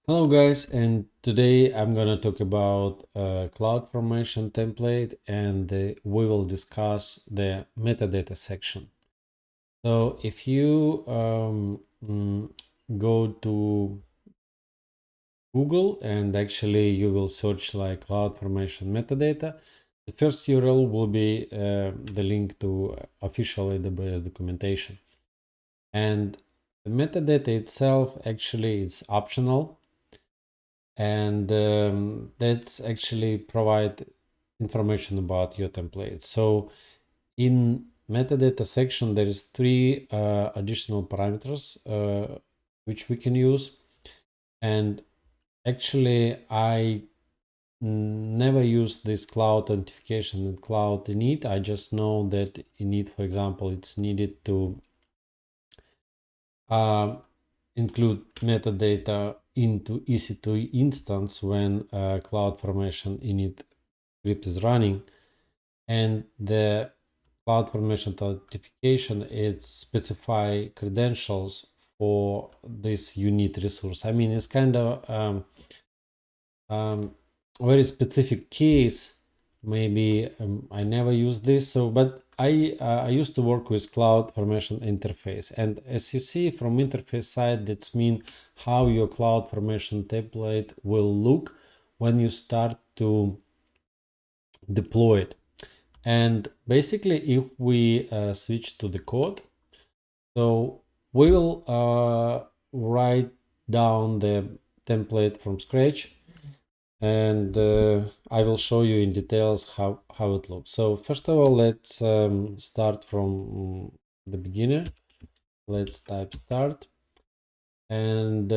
Hello guys, and today I'm gonna talk about CloudFormation template, and we will discuss the metadata section. So if you go to Google and actually you will search like CloudFormation metadata, the first URL will be the link to official AWS documentation. And the metadata itself actually is optional, and that's actually provide information about your template. So in metadata section there is three additional parameters which we can use, and actually I never use this cloud authentication and cloud init. I just know that init, for example, it's needed to include metadata into EC2 instance when CloudFormation init script is running, and the CloudFormation authentication it specify credentials for this unique resource. I mean, it's kind of very specific case. Maybe I never use this, so but I used to work with CloudFormation interface, and as you see from interface side, that's mean how your CloudFormation template will look when you start to deploy it. And basically, if we switch to the code, so we will write down the template from scratch, and I will show you in details how it looks. So first of all, let's start from the beginner. Let's type start, and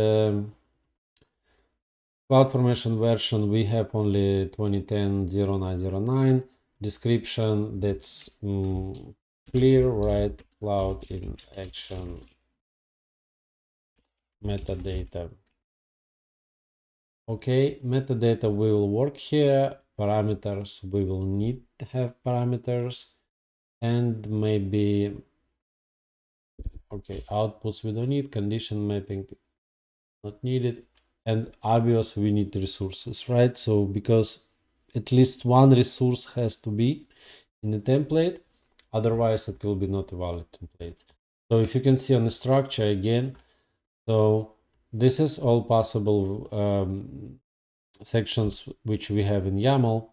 CloudFormation version we have only 2010-0909. Description that's clear, right? Cloud in action, metadata. Okay, metadata will work here. Parameters, we will need to have parameters, and maybe okay, outputs we don't need, condition mapping not needed, and obvious we need resources, right? So because at least one resource has to be in the template, otherwise it will be not a valid template. So if you can see on the structure again, so this is all possible sections which we have in YAML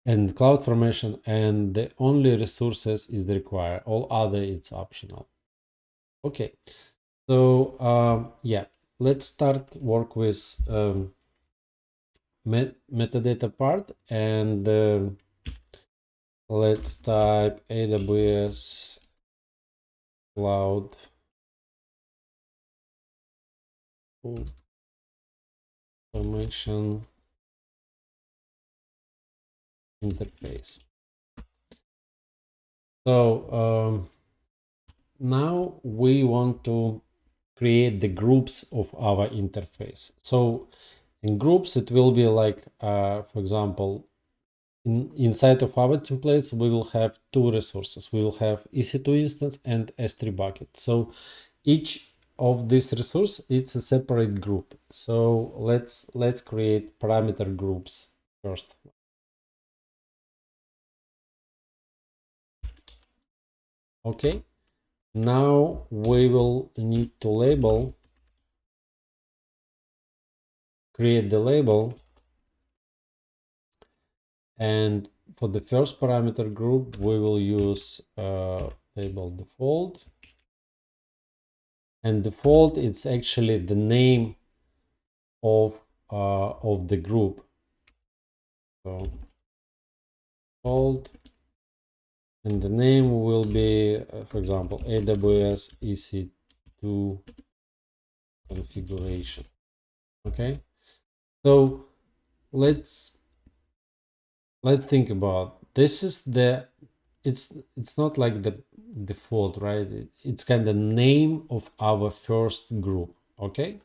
and CloudFormation, and the only resources is required. All other it's optional. Okay, so yeah, let's start work with metadata part, and let's type AWS Cloud Formation interface. So now we want to create the groups of our interface. So in groups, it will be like, for example, inside of our templates, we will have two resources. We will have EC2 instance and S3 bucket. So each of these resource, it's a separate group. So let's create parameter groups first. Okay, now we will need to create the label, and for the first parameter group, we will use label default, and default it's actually the name of the group. So default, and the name will be, for example, AWS EC2 configuration. Okay, so let's think about this. Is the it's not like the default, right? It's kind of name of our first group. Okay,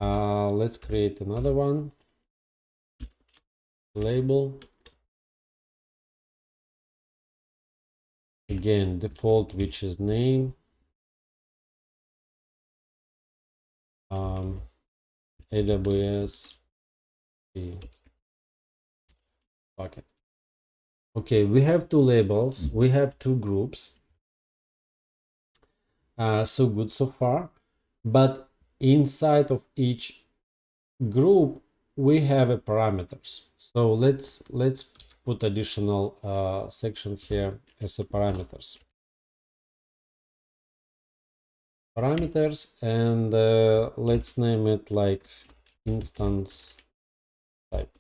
let's create another one, label, again default, which is name, AWS bucket. Okay, we have two labels, we have two groups. So good so far, but inside of each group we have a parameters. So let's put additional section here as a parameters, and let's name it like instance type.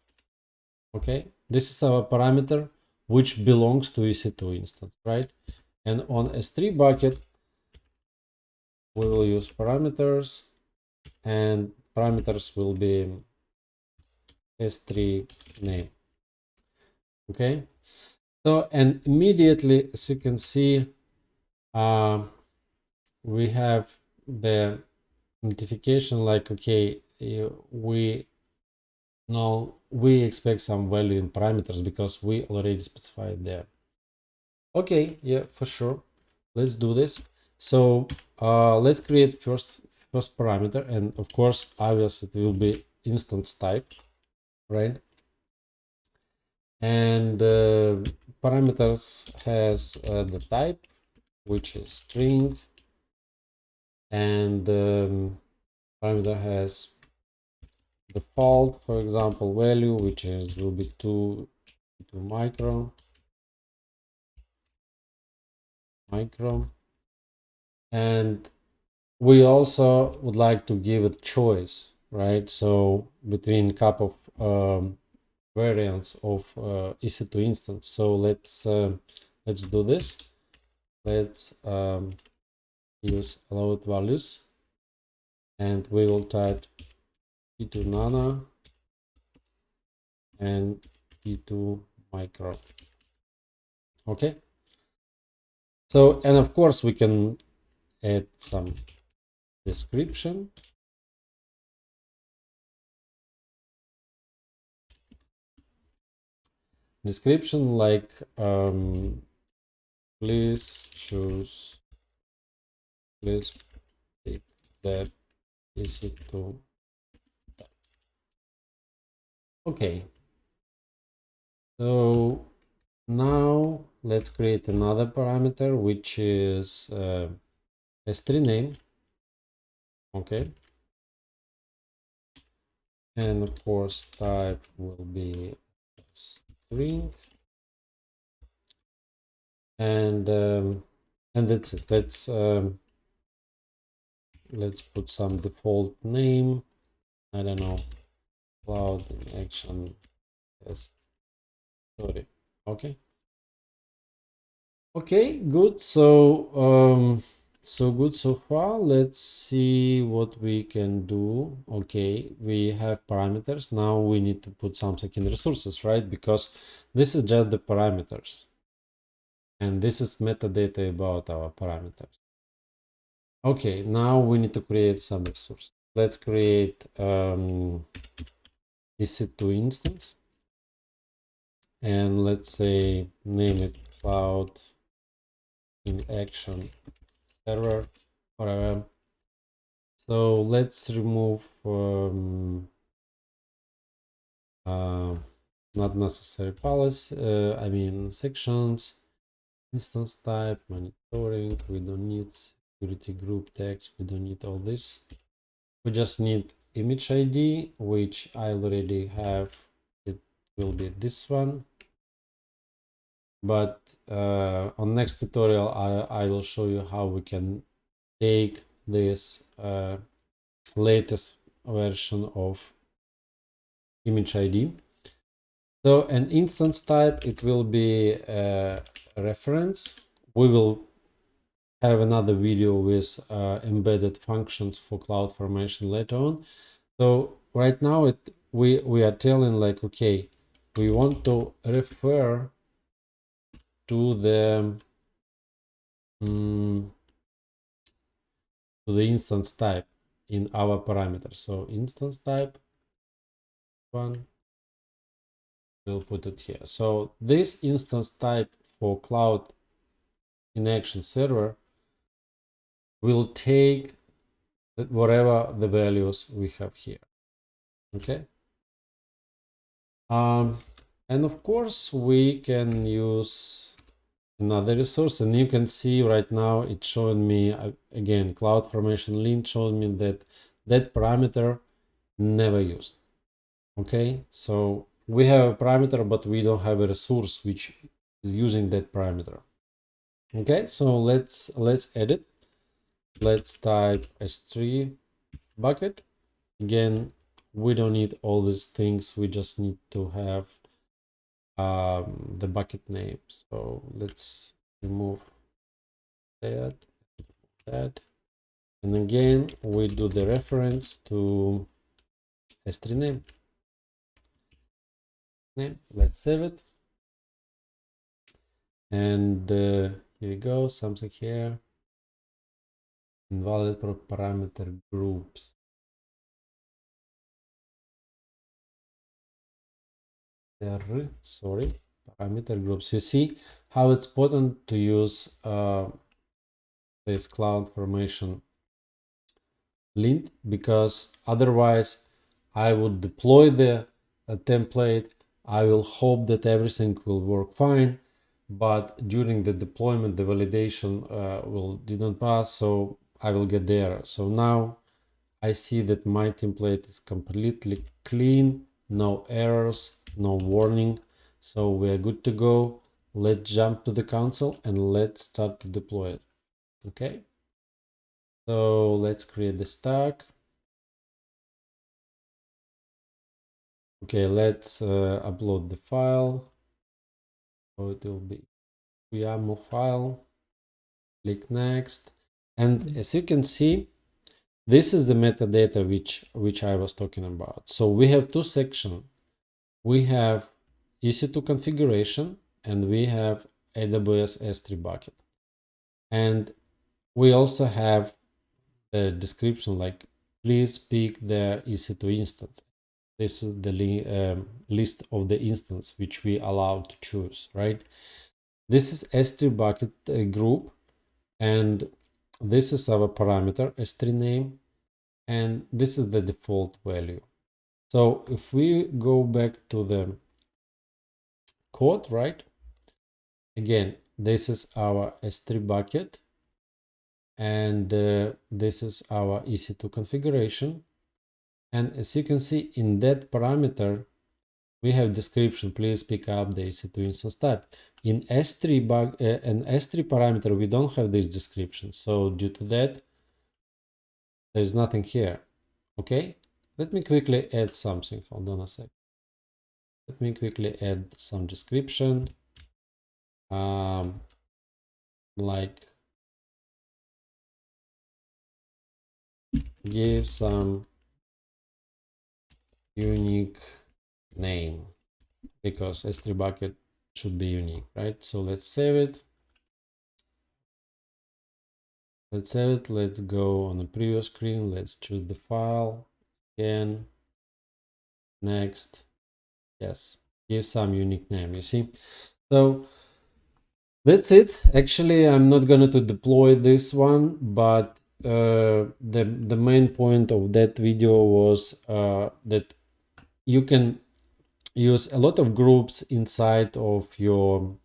Okay, this is our parameter which belongs to EC2 instance, right? And on S3 bucket we will use parameters, and parameters will be S3 name. Okay, so and immediately, as you can see, we have the notification like, okay, we expect some value in parameters because we already specified there. Okay, yeah, for sure, let's do this. So let's create first parameter, and of course obviously it will be instance type, right? And parameters has the type, which is string, and parameter has default, for example, value, which is will be 2 micro, and we also would like to give it choice, right? So between couple of variants of EC2 instance. So let's do this. Let's use allowed values, and we will type E2 nano and E2 micro. Okay, so, and of course we can add some description. Like please pick the EC2 type. Okay, so now let's create another parameter, which is S3 name. Okay, and of course type will be string, and that's it. Let's put some default name. I don't know, cloud action test. Sorry. Okay. Okay, good. So so good so far. Let's see what we can do. Okay, we have parameters. Now we need to put something in resources, right? Because this is just the parameters, and this is metadata about our parameters. Okay, now we need to create some resource. Let's create EC2 instance, and let's say name it cloud in action server, whatever. So let's remove not necessary policy, I mean sections, instance type, monitoring. We don't need security group text. We don't need all this. We just need image ID, which I already have. It will be this one. But on next tutorial, I will show you how we can take this latest version of image ID. So an instance type, it will be a reference. We will have another video with embedded functions for CloudFormation later on. So right now we are telling like, okay, we want to refer to the instance type in our parameter. So instance type one, we'll put it here. So this instance type for cloud in action server will take whatever the values we have here. Okay. And of course we can use another resource, and you can see right now it's showing me again CloudFormation link showing me that that parameter never used. Okay, so we have a parameter but we don't have a resource which is using that parameter. Okay, so let's edit. Let's type S3 bucket. Again, we don't need all these things, we just need to have the bucket name. So let's remove that, and again we do the reference to S3 name. Let's save it, and here we go, something here, invalid parameter groups. Sorry, parameter groups. You see how it's important to use this CloudFormation lint, because otherwise I would deploy the template, I will hope that everything will work fine, but during the deployment the validation didn't pass, so I will get the error. So now I see that my template is completely clean, no errors, no warning, so we are good to go. Let's jump to the console and let's start to deploy it. Okay, so let's create the stack. Okay, let's upload the file. So it will be YAML file. Click next, and as you can see, this is the metadata which I was talking about. So we have two sections. We have EC2 configuration and we have AWS S3 bucket, and we also have the description like please pick the EC2 instance. This is the list of the instance which we allow to choose, right? This is S3 bucket group, and this is our parameter S3 name, and this is the default value. So if we go back to the code, right? Again, this is our S3 bucket, and this is our EC2 configuration. And as you can see, in that parameter, we have description, please pick up the EC2 instance type. In S3 an S3 parameter, we don't have this description. So due to that, there is nothing here. Okay, let me quickly add something. Hold on a sec. Let me quickly add some description. Like give some unique name, because S3 bucket should be unique, right? So let's save it. Let's go on the previous screen. Let's choose the file again. Next. Yes, give some unique name, you see. So that's it. Actually, I'm not going to deploy this one, but the main point of that video was that you can use a lot of groups inside of your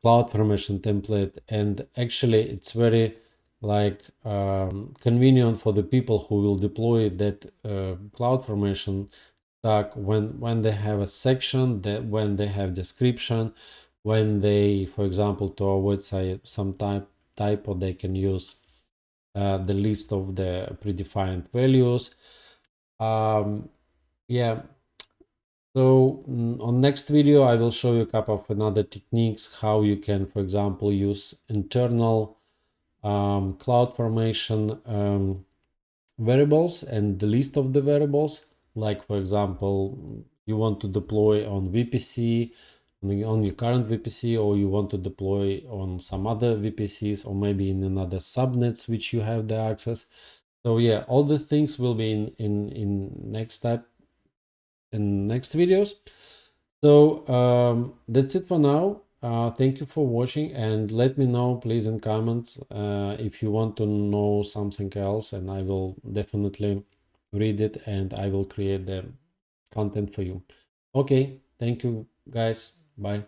CloudFormation template, and actually it's very like convenient for the people who will deploy that CloudFormation stack when they have a section, that when they have description, when they, for example, to avoid some typo, they can use the list of the predefined values. Yeah, so on next video, I will show you a couple of another techniques, how you can, for example, use internal CloudFormation variables and the list of the variables. Like, for example, you want to deploy on VPC, on your current VPC, or you want to deploy on some other VPCs, or maybe in another subnets which you have the access. So yeah, all the things will be in next step, in next videos. So that's it for now. Thank you for watching, and let me know please in comments if you want to know something else, and I will definitely read it, and I will create the content for you. Okay, thank you guys. Bye.